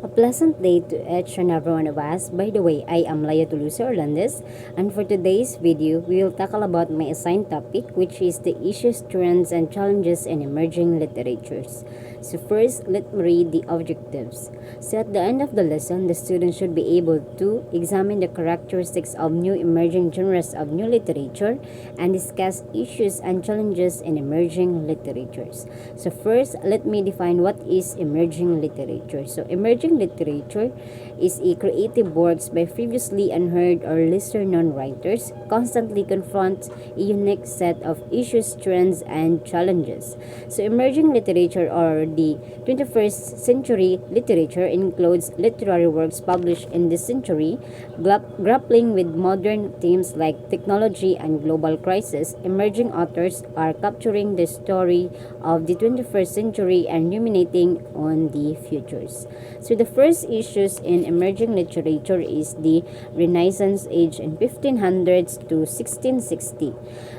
A pleasant day to each and every one of us. By the way, I am Laya Tuluce Orlandes, and for today's video, we will tackle about my assigned topic, which is the issues, trends, and challenges in emerging literatures. So first, let me read the objectives. So at the end of the lesson, the student should be able to examine the characteristics of new emerging genres of new literature and discuss issues and challenges in emerging literatures. So first, let me define what is emerging literature. So emerging literature is a creative works by previously unheard or lesser known writers constantly confront a unique set of issues, trends, and challenges. So emerging literature or the 21st century literature includes literary works published in this century, grappling with modern themes like technology and global crisis. Emerging authors are capturing the story of the 21st century and ruminating on the futures. So the first issues in emerging literature is the Renaissance age in 1500s to 1660.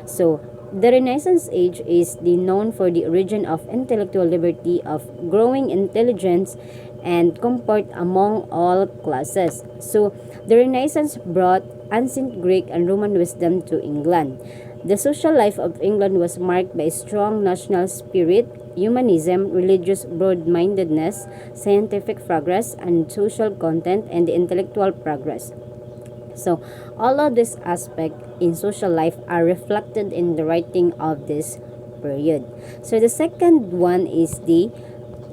So the Renaissance age is known for the origin of intellectual liberty, of growing intelligence and comfort among all classes. So the Renaissance brought ancient Greek and Roman wisdom to England. The social life of England was marked by strong national spirit, humanism, religious broad-mindedness, scientific progress, and social content and intellectual progress. So all of these aspects in social life are reflected in the writing of this period. So the second one is the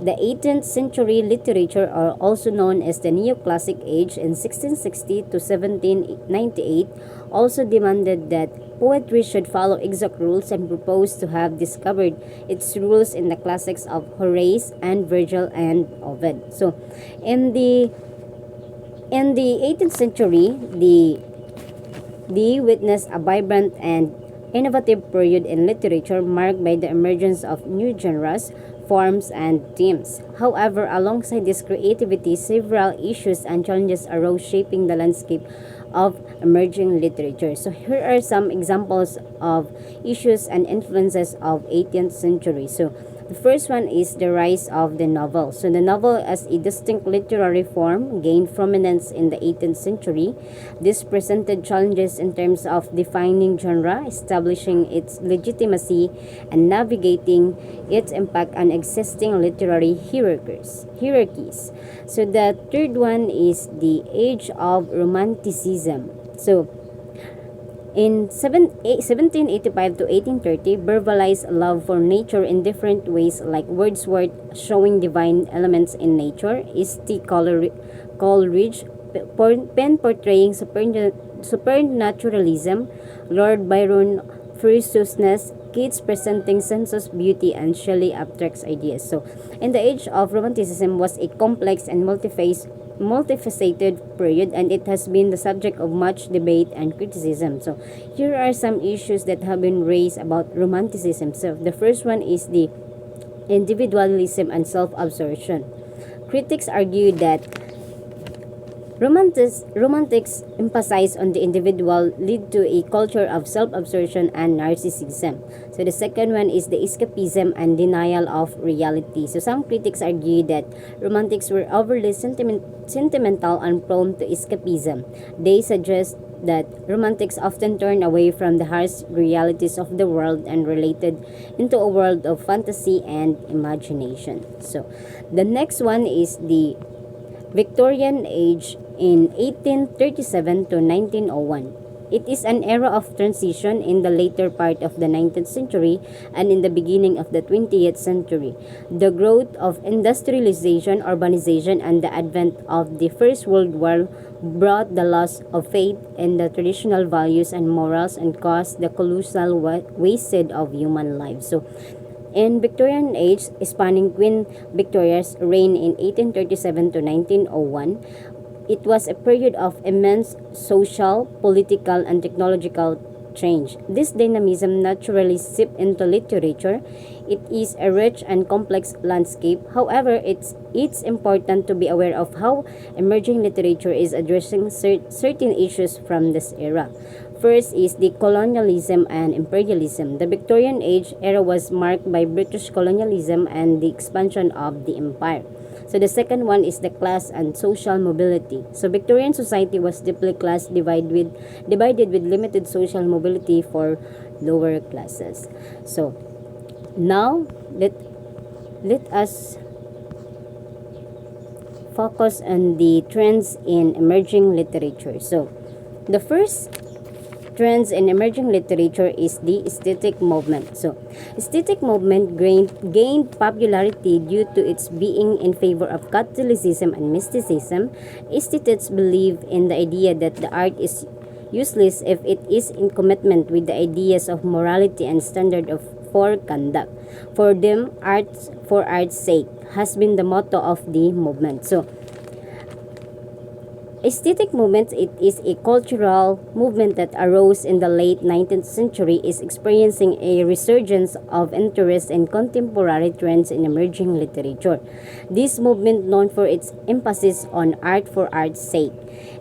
18th century literature, or also known as the Neoclassic Age in 1660 to 1798, also demanded that poetry should follow exact rules and proposed to have discovered its rules in the classics of Horace and Virgil and Ovid. So in the 18th century, the witnessed a vibrant and innovative period in literature marked by the emergence of new genres, forms, and themes. However, alongside this creativity, several issues and challenges arose shaping the landscape of emerging literature. So here are some examples of issues and influences of 18th century. So the first one is the rise of the novel. So the novel as a distinct literary form gained prominence in the 18th century. This presented challenges in terms of defining genre, establishing its legitimacy, and navigating its impact on existing literary hierarchies. So the third one is the age of romanticism. So in 1785 to 1830, verbalized love for nature in different ways, like Wordsworth showing divine elements in nature, E.C. Coleridge pen portraying supernaturalism, Lord Byron furiousness, Keats presenting sensuous beauty, and Shelley abstract ideas. So, in the age of Romanticism was a complex and multifaceted period, and it has been the subject of much debate and criticism. So here are some issues that have been raised about Romanticism. So the first one is the individualism and self-absorption. Critics argue that Romantics emphasize on the individual lead to a culture of self-absorption and narcissism. So the second one is the escapism and denial of reality. So some critics argue that Romantics were overly sentimental and prone to escapism. They suggest that Romantics often turned away from the harsh realities of the world and related into a world of fantasy and imagination. So the next one is the Victorian Age in 1837 to 1901. It is an era of transition in the later part of the 19th century and in the beginning of the 20th century. The growth of industrialization, urbanization, and the advent of the First World War brought the loss of faith in the traditional values and morals and caused the colossal wasted of human lives. So in Victorian Age, spanning Queen Victoria's reign in 1837 to 1901, it was a period of immense social, political, and technological change. This dynamism naturally seeped into literature. It is a rich and complex landscape. However, it's important to be aware of how emerging literature is addressing certain issues from this era. First is the colonialism and imperialism. The Victorian Age era was marked by British colonialism and the expansion of the empire. So the second one is the class and social mobility. So Victorian society was deeply class divided with limited social mobility for lower classes. So now let us focus on the trends in emerging literature. So the first trends in emerging literature is the aesthetic movement. So, aesthetic movement gained popularity due to its being in favor of Catholicism and mysticism. Aesthetics believe in the idea that the art is useless if it is in commitment with the ideas of morality and standard of for conduct. For them, art for art's sake has been the motto of the movement. So, aesthetic movement, it is a cultural movement that arose in the late 19th century, is experiencing a resurgence of interest in contemporary trends in emerging literature. This movement, known for its emphasis on art for art's sake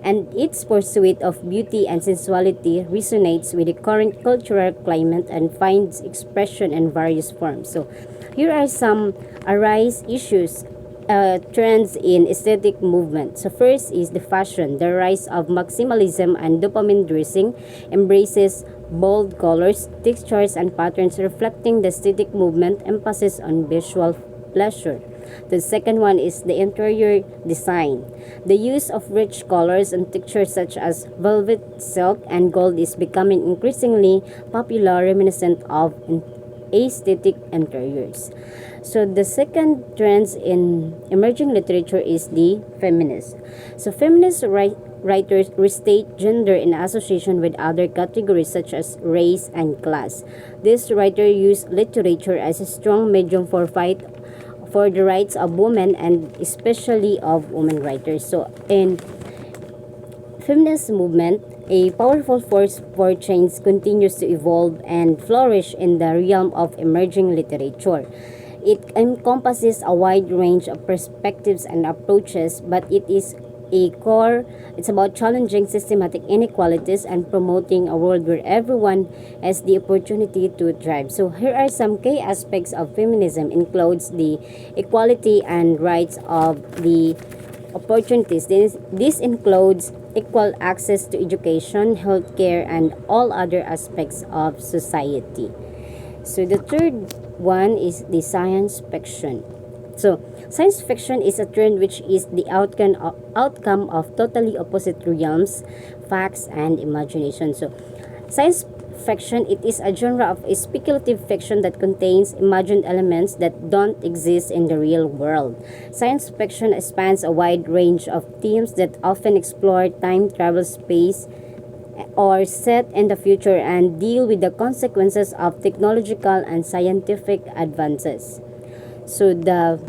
and its pursuit of beauty and sensuality, resonates with the current cultural climate and finds expression in various forms. So, here are some arise issues trends in aesthetic movement. So first is the fashion. The rise of maximalism and dopamine dressing embraces bold colors, textures, and patterns, reflecting the aesthetic movement emphasis on visual pleasure. The second one is the interior design. The use of rich colors and textures such as velvet, silk, and gold is becoming increasingly popular, reminiscent of aesthetic interiors. So the second trends in emerging literature is the feminist. So feminist writers restate gender in association with other categories such as race and class. These writers use literature as a strong medium for fight for the rights of women and especially of women writers. So in feminist movement, a powerful force for change, continues to evolve and flourish in the realm of emerging literature. It encompasses a wide range of perspectives and approaches, but it's about challenging systematic inequalities and promoting a world where everyone has the opportunity to thrive. So here are some key aspects of feminism. Includes the equality and rights of the opportunities. This includes equal access to education, healthcare, and all other aspects of society. So the third one is the science fiction. So science fiction is a trend which is the outcome of totally opposite realms, facts, and imagination. So science fiction, it is a genre of speculative fiction that contains imagined elements that don't exist in the real world. Science fiction spans a wide range of themes that often explore time travel, space, or set in the future and deal with the consequences of technological and scientific advances. So the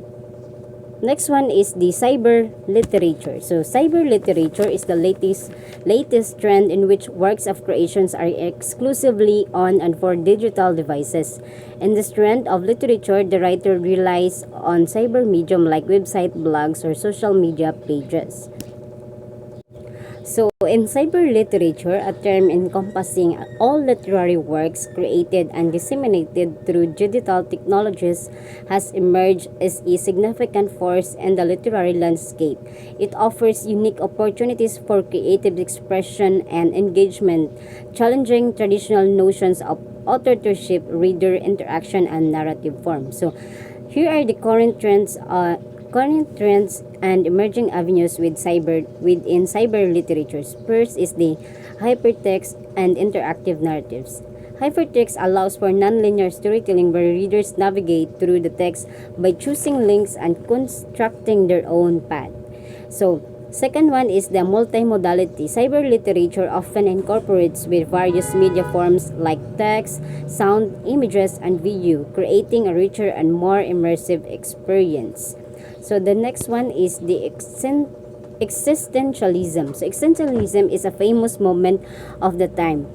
next one is the cyber literature. So cyber literature is the latest trend in which works of creations are exclusively on and for digital devices. In this trend of literature, the writer relies on cyber medium like website, blogs, or social media pages. So, in cyber literature, a term encompassing all literary works created and disseminated through digital technologies, has emerged as a significant force in the literary landscape. It offers unique opportunities for creative expression and engagement, challenging traditional notions of authorship, reader interaction, and narrative form. So, here are the current trends and emerging avenues within cyber literatures. First is the hypertext and interactive narratives. Hypertext allows for nonlinear storytelling where readers navigate through the text by choosing links and constructing their own path. So, second one is the multimodality. Cyber literature often incorporates with various media forms like text, sound, images, and video, creating a richer and more immersive experience. So the next one is the existentialism. So existentialism is a famous movement of the time.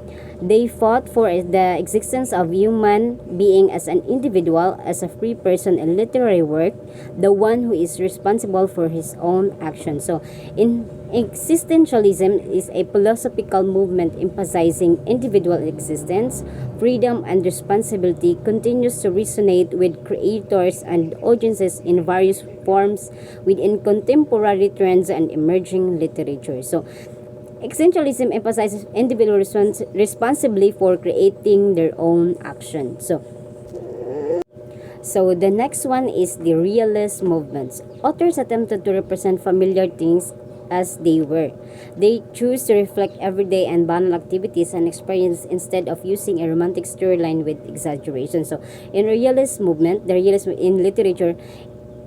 They fought for the existence of human being as an individual, as a free person in literary work, the one who is responsible for his own actions. So, in existentialism is a philosophical movement emphasizing individual existence, freedom, and responsibility, continues to resonate with creators and audiences in various forms within contemporary trends and emerging literature. So, existentialism emphasizes individual responsibly for creating their own action. So the next one is the realist movements. Authors attempted to represent familiar things as they were. They choose to reflect everyday and banal activities and experience instead of using a romantic storyline with exaggeration. So in realist movement, the realist in literature,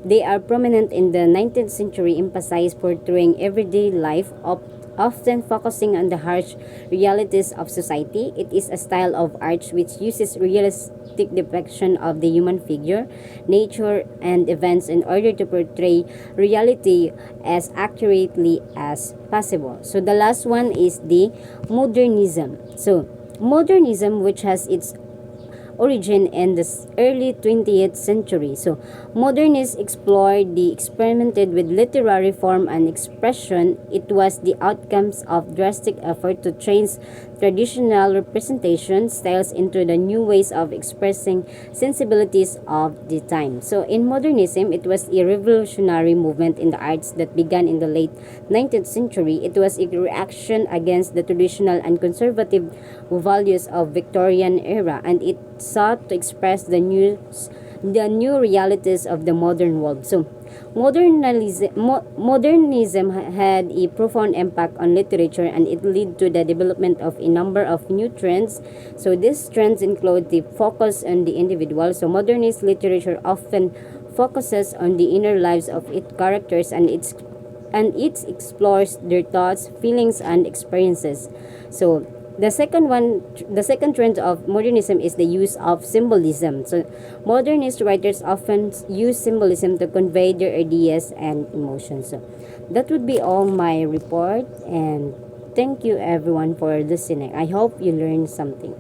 they are prominent in the 19th century, emphasize portraying everyday life of often focusing on the harsh realities of society. It is a style of art which uses realistic depiction of the human figure, nature, and events in order to portray reality as accurately as possible. So the last one is the modernism. So modernism, which has its origin in the early 20th century. So, modernists explored the experimented with literary form and expression. It was the outcomes of drastic effort to change traditional representation styles into the new ways of expressing sensibilities of the time. So, in modernism, it was a revolutionary movement in the arts that began in the late 19th century. It was a reaction against the traditional and conservative values of Victorian era, and it sought to express the new realities of the modern world. So, modernism had a profound impact on literature, and it led to the development of a number of new trends. So, these trends include the focus on the individual. So, modernist literature often focuses on the inner lives of its characters, and it explores their thoughts, feelings, and experiences. So, the second trend of modernism is the use of symbolism. So, modernist writers often use symbolism to convey their ideas and emotions. So, that would be all my report, and thank you everyone for listening. I hope you learned something.